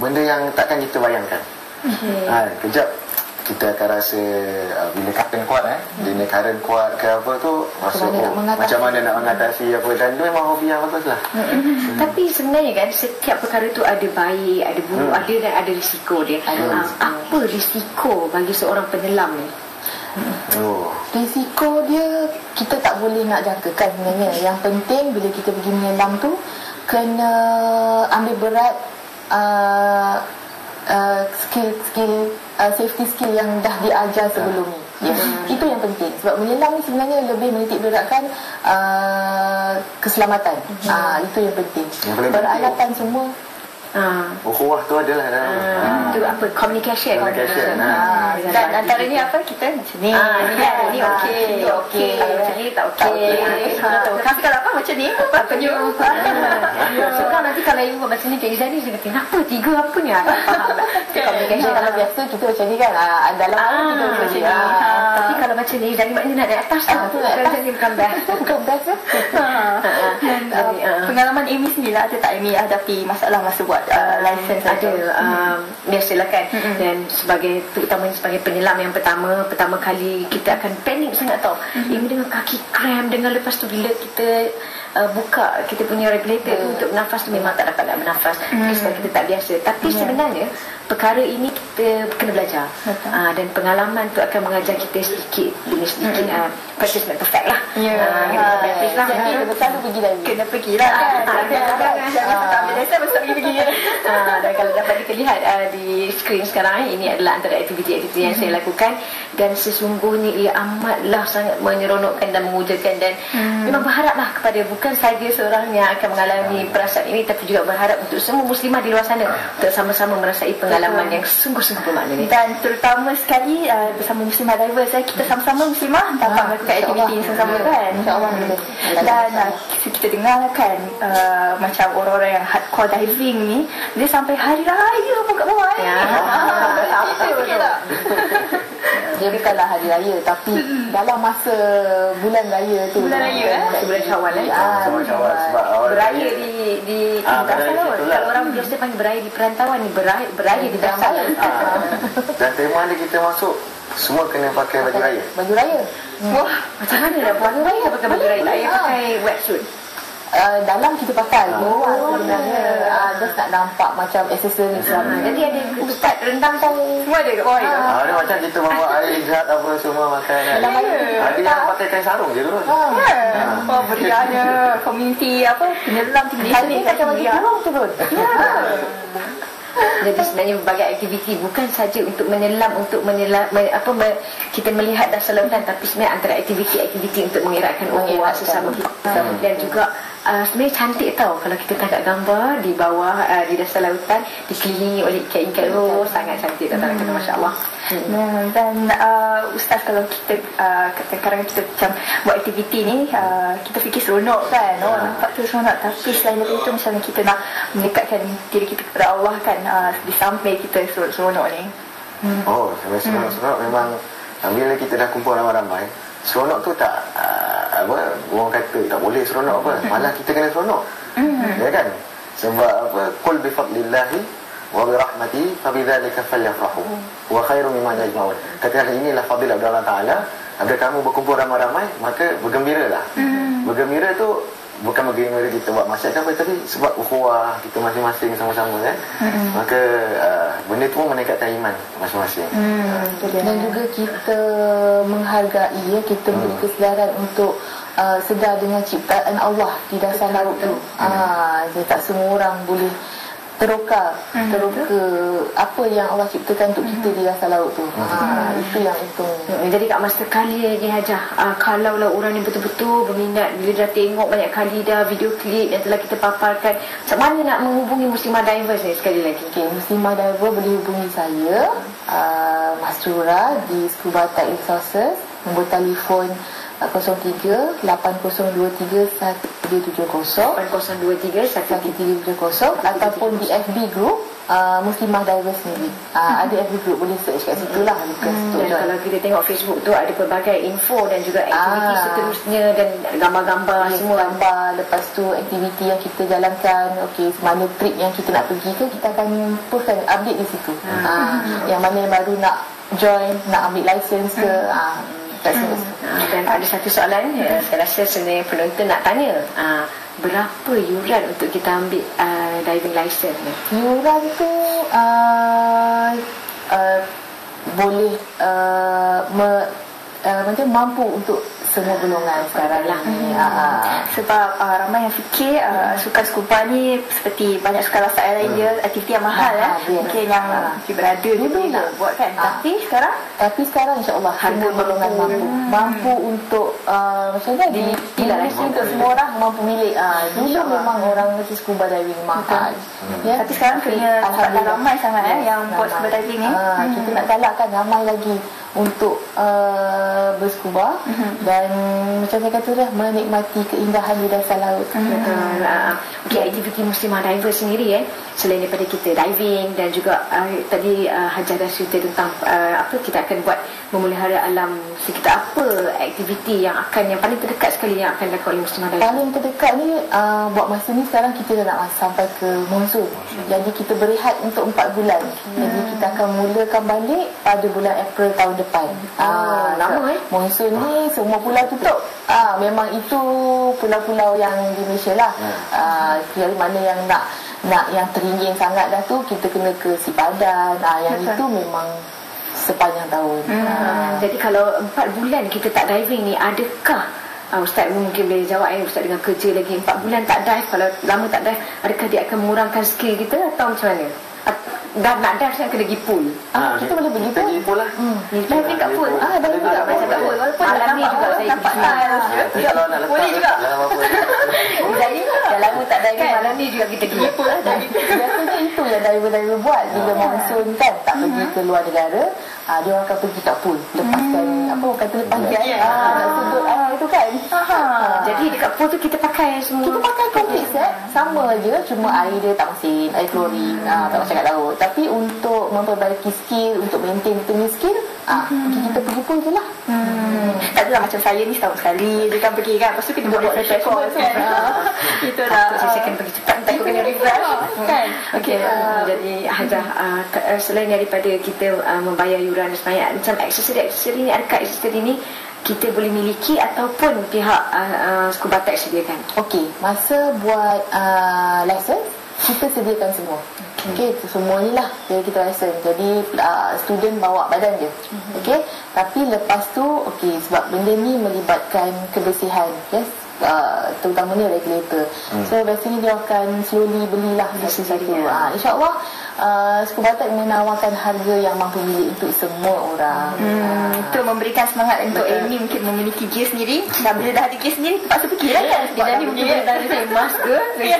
benda yang takkan kita bayangkan. Kejap kita akan rasa bila current kuat bila current kuat ke apa tu rasa macam mana nak mengatasi apa, dan itu memang hobi yang bagus lah. Tapi sebenarnya kan setiap perkara tu ada baik, ada buruk, ada dan ada risiko dia. Apa risiko bagi seorang penyelam ni? Risiko dia kita tak boleh nak jangkakan sebenarnya. Yang penting bila kita pergi menyelam tu kena ambil berat skill safety skill yang dah diajar sebelum ni. Itu yang penting. Sebab menyelam ni sebenarnya lebih menitik beratkan keselamatan. Itu yang penting. Peralatan semua ukhuwah tu adalah itu apa, communication. Dan antaranya apa, kita macam ni ni okey kalau macam ni tak okey. Tapi kalau apa macam ni apa ni So kan nanti kalau ibu macam ni Cik Izani dia kata kenapa tiga apa ni, tak faham tak communication. Kalau biasa kita macam ni kan dalam kita macam ni. Tapi kalau macam ni Izani maknanya nak naik atas tu macam ni bukan best. Pengalaman Amy sendiri lah, ada tak Amy hadapi masalah masa buat license? Ada, biasalah kan. Dan terutamanya sebagai penyelam yang pertama kali kita akan panik sangat tau. Ini dengan kaki cramp, dengan lepas tu bila kita buka kita punya regulator tu untuk bernafas tu memang tak dapat nak bernafas sebab kita tak biasa. Tapi sebenarnya perkara ini kita kena belajar. Dan pengalaman tu akan mengajar kita sedikit demi sedikit. Practice make perfect lah. Practice lah. Kita selalu pergi dah. Kena pergi lah kan. Jangan tak ambil license mesti pergi. Dan kalau dapat kita lihat di skrin sekarang, ini adalah antara aktiviti-aktiviti yang saya lakukan, dan sesungguhnya ia amatlah sangat menyeronokkan dan mengujakan, dan memang berharaplah kepada bukan saja seorang yang akan mengalami perasaan ini, tapi juga berharap untuk semua muslimah di luar sana untuk sama-sama merasai pengalaman yang sungguh-sungguh bermakna. Dan terutama sekali bersama muslimah divers, kita sama-sama muslimah dapat melakukan aktiviti sama-sama kan, insyaAllah. Dan kita dengar kan macam orang-orang yang hardcore diving ni, dia sampai hari raya pun kat bawah ni. Dia bukanlah hari raya, tapi dalam masa bulan raya tu, bulan Syawal sebab beraya di dasar laut. Kalau orang biasa panggil beraya di perantauan ni, beraya di dasar laut. Dan tema dia kita masuk semua kena pakai baju raya. Baju raya. Wah, macam mana dah baju raya pakai baju raya? Tak payah pakai wetsuit. Dalam kita pakai luar sebenarnya just nak nampak macam aksesoris lah. Jadi ada ustaz rendang pun semua ada kat bawah. Ada macam kita bawa air zat apa semua makan. Ada yang pakai kain sarung je terus. Berianya community penyelam tinggi Hari ni macam baju kurung turun. Jadi sebenarnya berbagai aktiviti bukan saja untuk menyelam, kita melihat dasar lautan, tapi sebenarnya antara aktiviti-aktiviti untuk mengeratkan ukhuwah sesama kita. Dan juga sebenarnya cantik tau kalau kita tangkap gambar di bawah di dasar lautan dikelilingi oleh ikan-ikan. Sangat cantik tak, Masya-Allah. Dan Ustaz, kalau kita kadang-kadang kita macam buat aktiviti ni, kita fikir seronok kan, nampak tu seronok, tapi selain daripada itu misalnya kita nak mendekatkan diri kita kepada Allah kan, di samping kita seronok ni. Sampai seronok memang bila kita dah kumpul ramai-ramai, seronok tu tak orang kata tak boleh seronok malah kita kena seronok. Ya kan? Sebab qul bi fadlillahi wa bi rahmatihi fa bidzalika falyafrahu wa khairu mimma yajma'un. Katakan inilah fadilah dari Allah Taala. Apabila kamu berkumpul ramai-ramai, maka bergembiralah. Bergembira tu bukan bergembira kita buat masyarakat tapi sebab ukhuwah kita masing-masing sama-sama kan. Maka benda tu pun meningkatkan iman masing-masing. Dan juga kita menghargai, kita beri kesedaran untuk sedar dengan ciptaan Allah di dasar laut tu. Dia tak semua orang boleh teroka apa yang Allah ciptakan untuk kita di dasar laut tu. Itu yang untung. Jadi kat masa kali ni Hajah, kalaulah orang ni betul-betul berminat, bila dah tengok banyak kali dah video klip yang telah kita paparkan, macam mana nak menghubungi Muslimah Divers ni sekali lagi? Muslimah Divers boleh hubungi saya, Masrura, di Scuba Tech Resources, nombor telefon 03-8023170 ataupun di FB group Muslimah Divers sendiri. Ada FB group, boleh search kat situ lah. Dan kalau kita tengok Facebook tu ada pelbagai info dan juga aktiviti seterusnya dan gambar-gambar semua. Lepas tu aktiviti yang kita jalankan, mana trip yang kita nak pergi ke, kita akan postkan update di situ. Yang mana yang baru nak join, nak ambil license ke, dan ada satu soalan saya rasa sebenarnya penonton nak tanya, berapa yuran untuk kita ambil diving license ni? Yuran tu boleh macam mampu untuk semua golongan sekarang lah. Sebab ramai yang fikir sukan scuba ni seperti banyak sukan rasa air lain, dia aktiviti yang mahal mungkin yang berada dulu nak buat kan. Tapi sekarang insyaAllah semua golongan mampu untuk macam ni untuk semua orang mampu milik. Dulu memang orang mesti scuba diving mahal, tapi sekarang kena ramai sangat yang buat scuba diving ni. Kita nak galakkan ramai lagi untuk berscuba dan macam saya kata dah, menikmati keindahan di dasar laut. Aktiviti Muslimah Divers sendiri selain daripada kita diving dan juga tadi Hajah dah cerita tentang apa kita akan buat memelihara alam sekitar, apa aktiviti yang paling terdekat sekali yang akan dilakukan oleh Muslimah Divers? Paling terdekat ni buat masa ni sekarang kita dah nak sampai ke monsun. Jadi kita berehat untuk 4 bulan. Jadi kita akan mulakan balik pada bulan April tahun depan. Lama monsun ni semua pulau tutup. Memang itu pulau-pulau yang di Malaysia lah. Dari mana yang nak yang teringin sangat dah tu, kita kena ke Sipadan. Yang itu memang sepanjang tahun. Jadi kalau 4 bulan kita tak diving ni, adakah Ustaz mungkin boleh jawab Ustaz dengan kerja lagi 4 bulan tak dive, kalau lama tak dive, adakah dia akan mengurangkan skill kita atau macam mana? Dah nak dive kan kena pergi pool. Kita boleh pergi pool lah. Diving kat pool. Diving kat pool. Malam ni juga saya nampak kalau nak letak boleh juga. Jadi dah lama tak dive, malam ni juga kita pergi pool lah. Biasanya itu yang diver-diver buat bila monsun kan, tak pergi ke luar negara, dia orang akan pergi kat pool, lepaskan apa orang kata, lepas gas sudut air tu kan. Jadi dekat pool tu kita pakai semua, kita pakai complete set sama je, cuma air dia tak mesin, air klorin, tak macam kat laut. Tapi untuk memperbaiki skill, untuk maintain kita punya skill, kita pergi pool je lah. Tak adalah macam saya ni setahun sekali dia kan pergi kan, lepas tu kita buat refresh course kan. Itu dah saya akan pergi cepat, takut kena refresh kan. Jadi Hajah, selain daripada kita membayar yuran dan sebagainya, macam aksesori ni, adakah aksesori ni kita boleh miliki ataupun pihak Scuba Tech sediakan? Masa buat license kita sediakan semua. Semua ni lah dari kita license. Jadi student bawa badan je. Tapi lepas tu sebab benda ni melibatkan kebersihan, terutamanya regulator. So biasanya dia akan slowly belilah satu-satu. InsyaAllah Scuba Tech menawarkan harga yang mampu milik untuk semua orang. Itu memberikan semangat untuk Amy mungkin memiliki gear sendiri. Dan bila dah ada gear sendiri, terpaksa fikir kan. Dia dah ni mungkin boleh dah ada emas ke. Jadi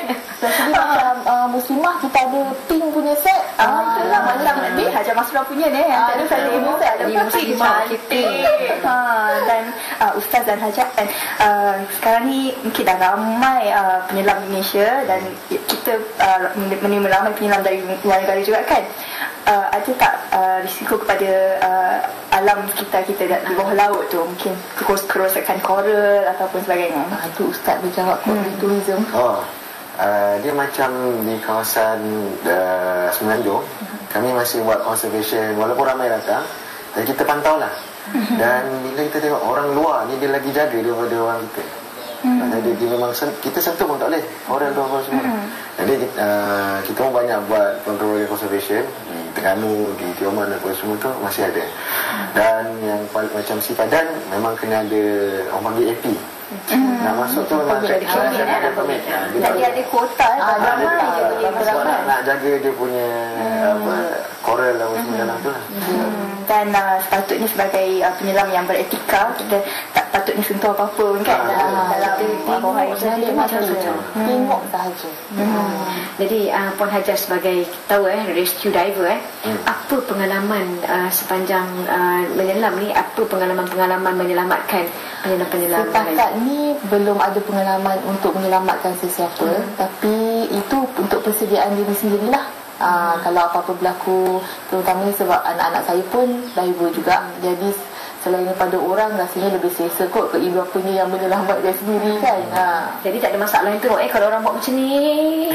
macam muslimah kita ada pink punya set. Itulah macam ni Hajar Masrah punya ni. Yang tadi saya punya set ada pink cantik. Dan Ustaz dan Hajar kan, sekarang ni mungkin dah ramai penyelam di Malaysia. Dan kita menerima ramai penyelam dari luar negara juga kan. Ada tak risiko kepada alam sekitar kita di bawah laut tu, mungkin kerosakan koral ataupun sebagainya? Itu Ustaz berjawab tourism. Dia macam di kawasan Semenanjung, kami masih buat conservation walaupun ramai datang, dan kita pantau lah. Dan bila kita tengok orang luar ni, dia lagi jaga daripada orang kita. Jadi dia memang kita sentuh pun tak boleh orang tu apa semua. Jadi kita pun banyak buat program conservation di Terengganu, di Tioman dan semua tu masih ada. Dan yang macam sipadan memang kena ada orang panggil AP. Nak masuk tu memang ada permit. Dia ada kuota. Nak jaga dia punya koral apa semua dalam tu lah. Dan sepatutnya sebagai penyelam yang beretika, kita tak patutnya sentuh apa-apa kan dalam bawah air. Tengok sahaja. Jadi Puan Hajar sebagai tahu rescue diver, apa pengalaman sepanjang menyelam ni, apa pengalaman-pengalaman menyelamatkan penyelam-penyelam setakat ni belum ada pengalaman untuk menyelamatkan sesiapa, tapi itu untuk persediaan diri sendirilah. Kalau apa-apa berlaku, terutamanya sebab anak-anak saya pun diver juga, jadi selain daripada orang, rasanya lebih selesa kot ke ibu bapanya yang menyelamatkan sendiri kan. Jadi tak ada masalah yang teruk kalau orang buat macam ni.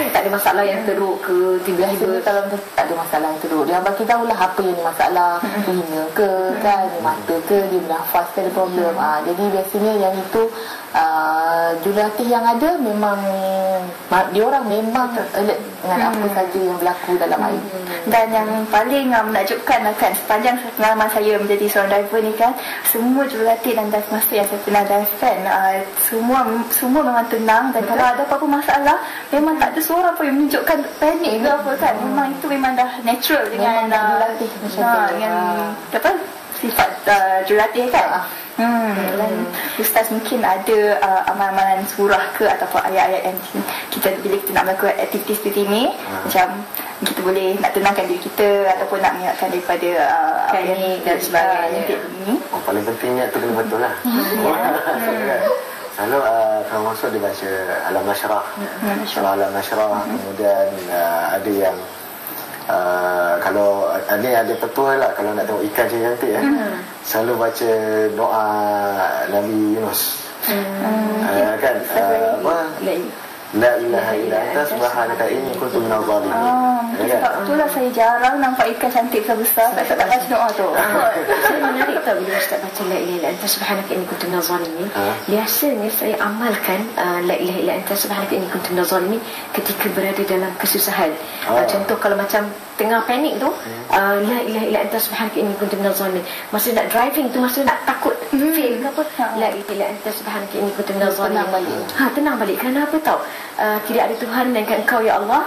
Tak ada masalah yang teruk ke tiba-tiba. Kalau tak ada masalah yang teruk, dia bagi tahulah apa yang masalah, telinga ke kan, mata ke, dia bernafas ke, ada problem. Jadi biasanya yang itu jurulatih yang ada memang dia orang memang alert dengan apa saja yang berlaku dalam air. Dan yang paling menakjubkan kan, sepanjang pengalaman saya menjadi seorang diver ni kan, semua jurulatih dan dive master yang saya pernah dive kan, semua memang tenang. Dan kalau ada apa-apa masalah, memang tak ada seorang pun yang menunjukkan panik ke apa kan. Memang itu memang dah natural dengan jurulatih dengan apa sifat jurulatih kan. Dan Ustaz mungkin ada amalan-amalan surah ke ataupun ayat-ayat yang bila kita nak melakukan aktiviti seperti ini, macam kita boleh nak tenangkan diri kita ataupun nak mengingatkan daripada panik dan sebagainya. Paling pentingnya tu kena betul lah. Selalu kalau masuk dia baca Alam Nashrah, Alam Nashrah. Kemudian ada yang kalau ada petua lah, kalau nak tengok ikan cantik selalu baca doa Nabi Yunus kan, La ilaha illa anta subhanaka inni kuntu minadh dhalimin. Sebab itulah saya jarang nampak ikan cantik besar-besar. Saya tak baca doa tu. Saya menarik tau bila Ustaz baca La ilaha illa anta subhanaka inni kuntu minadh dhalimin. Biasanya saya amalkan La ilaha illa anta subhanaka inni kuntu minadh dhalimin ketika berada dalam kesusahan. Contoh kalau macam tengah panik tu, La ilaha illa anta subhanaka inni kuntu minadh dhalimin. Masa nak driving tu, masa nak takut fail ke apa, La ilaha illa anta subhanaka inni kuntu minadh dhalimin. Tenang balik. Kerana apa tau? Tidak ada Tuhan melainkan Engkau ya Allah.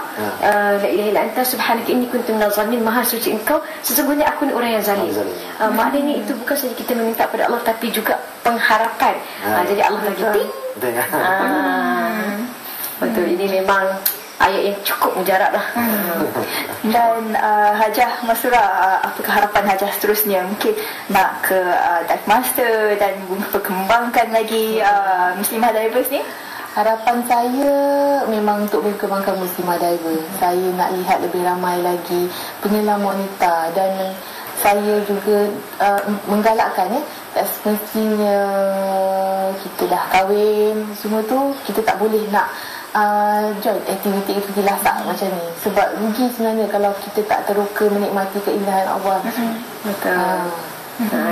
La ilaha illa anta subhanaka inni kuntu minadh dhalimin. Maha suci Engkau, sesungguhnya aku ni orang yang zalim. Maknanya itu bukan saja kita meminta pada Allah, tapi juga pengharapan. Jadi Allah lagi betul. Ini memang ayat yang cukup mujarab lah. Dan Hajah Masrah, apakah harapan Hajah seterusnya? Mungkin nak ke dive master dan perkembangkan lagi muslimah divers ni? Harapan saya memang untuk berkembangkan muslimah diver. Saya nak lihat lebih ramai lagi penyelam wanita, dan saya juga menggalakkan tak semestinya kita dah kahwin semua tu kita tak boleh nak join aktiviti lah, tak macam ni. Sebab rugi sebenarnya kalau kita tak teroka menikmati keindahan Allah. Betul.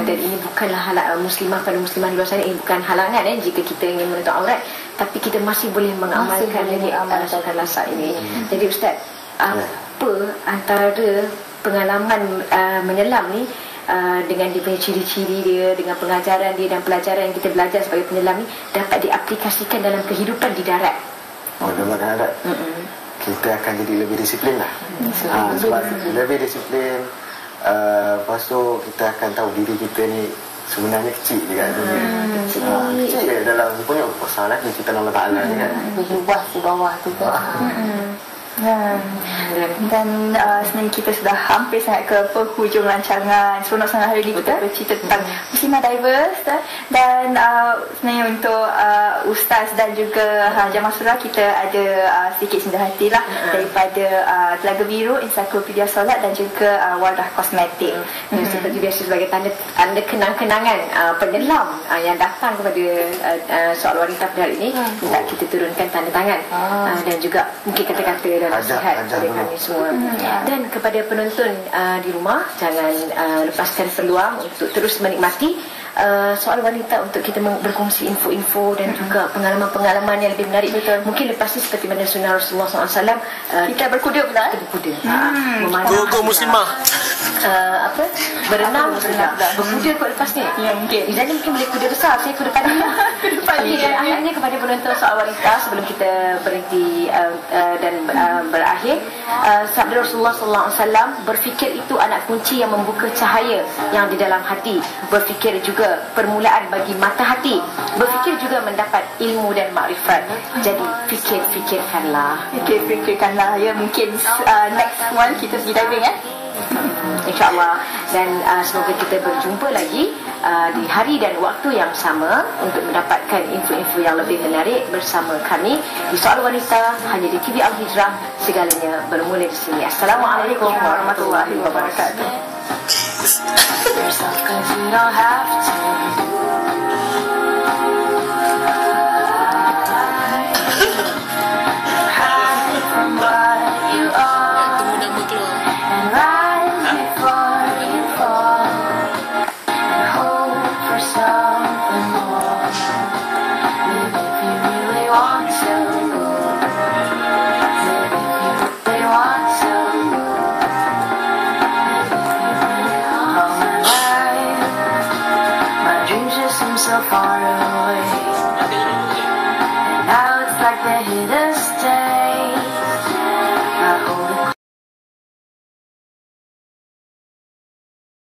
Dan ini bukanlah halangan muslimah pada muslimah di luar sana. Ini bukan halangan jika kita ingin menutup aurat, tapi kita masih boleh mengamalkan saat ini. Jadi Ustaz, apa antara pengalaman menyelam ni dengan dia punya ciri-ciri dia, dengan pengajaran dia dan pelajaran yang kita belajar sebagai penyelam ni dapat diaplikasikan dalam kehidupan di darat? Dalam darat. kita akan jadi lebih disiplin lah. Sebab lebih disiplin, lepas tu kita akan tahu diri kita ni sebenarnya kecil je kat dunia. Kecil je dalam punya besar lagi kita Allah Ta'ala ni kan. Lebih luas di bawah tu kan. Dan sebenarnya kita sudah hampir sangat ke penghujung rancangan. Seronok sangat hari ini kita bercerita tentang Muslimah Diverse. Dan sebenarnya untuk Ustaz dan juga Jamaah Surah, kita ada sedikit sendah hati lah daripada Telaga Biru, Ensiklopedia Solat dan juga Wardah Kosmetik. Seperti biasa sebagai tanda kenang-kenangan penyelam yang datang kepada soal wanita pada hari ini, minta kita turunkan tanda tangan dan juga mungkin kata-kata dan nasihat kepada kami semua. Dan kepada penonton di rumah, jangan lepaskan peluang untuk terus menikmati soal wanita untuk kita berkongsi info-info dan juga pengalaman-pengalaman yang lebih menarik. Mungkin lepas ini seperti mana sunnah Rasulullah SAW, kita berkuda pula. Go muslimah. Berenang, berkuda kot lepas ni. Ya, mungkin. Izani mungkin boleh kuda besar, saya kuda padan. Dan akhirnya kepada penonton soal wanita, sebelum kita berhenti dan berakhir, sabda Rasulullah SAW, berfikir itu anak kunci yang membuka cahaya yang di dalam hati. Berfikir juga permulaan bagi mata hati. Berfikir juga mendapat ilmu dan makrifat. Jadi fikirkanlah. Ya, mungkin next one kita pergi diving InsyaAllah. Dan semoga kita berjumpa lagi di hari dan waktu yang sama untuk mendapatkan info-info yang lebih menarik bersama kami di Soal Wanita hanya di TV Al-Hijrah. Segalanya bermula di sini. Assalamualaikum warahmatullahi wabarakatuh. So far away, and now it's like they're hidden